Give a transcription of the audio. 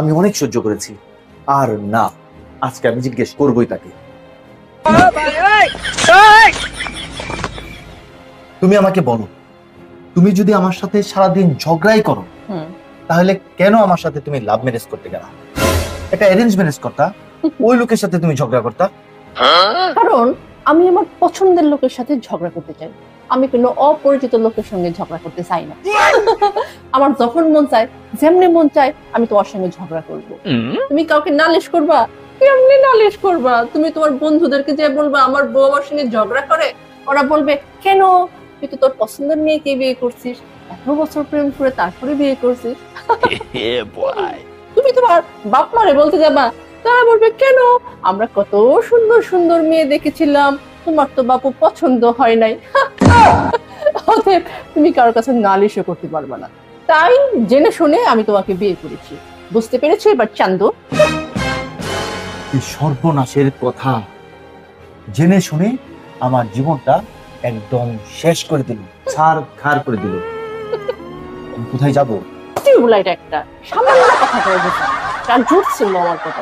আমি অনেক সহ্য করেছি, আর না, আজকে আমি জিজ্ঞেস করবোই তাকে। তুমি আমাকে বলো, তুমি যদি আমার সাথে সারাদিন ঝগড়াই করো, তাহলে কেন আমার সাথে তুমি লাভ ম্যারেজ করতে গেলা? একটা অ্যারেঞ্জ ম্যারেজ করতা, ওই লোকের সাথে তুমি ঝগড়া করতা। কারণ আমি আমার পছন্দের লোকের সাথে ঝগড়া করতে চাই, আমি কোনো অপরিচিত লোকের সঙ্গে ঝগড়া করতে চাই না। আমার যখন মন চায়, যেমনি মন চায়, আমি তোমার সঙ্গে ঝগড়া করব। তুমি কাউকে নালিশ করবা? কেমনি নালিশ করবা? তুমি তোমার বন্ধুদেরকে যে বলবা আমার বউ আমার সঙ্গে ঝগড়া করে, ওরা বলবে কেন, তুই তো তোর পছন্দের মেয়েকে বিয়ে করছিস, এত বছর প্রেম করে তারপরে বিয়ে করছিস। তুমি তোমার বাপ মারে বলতে যাবা, তারা বলবে কেন, আমরা কত সুন্দর সুন্দর মেয়ে দেখেছিলাম, তোমার তো বাপু পছন্দ হয় নাই। অতএব তুমি কারোর কাছে নালিশও করতে পারবে না। তাই জেনে শুনে আমি তোমাকে বিয়ে করেছি, বুঝতে পেরেছো এবার চান্দু? এই সর্বনাশের কথা জেনে শুনে আমার জীবনটা একদম শেষ করে দিল, ছাড়খাড় করে দিল। আমি কোথায় যাবো? টিউবলাইট একটা সামান্য কথা বলে, তার জোর ছিল আমার কথা।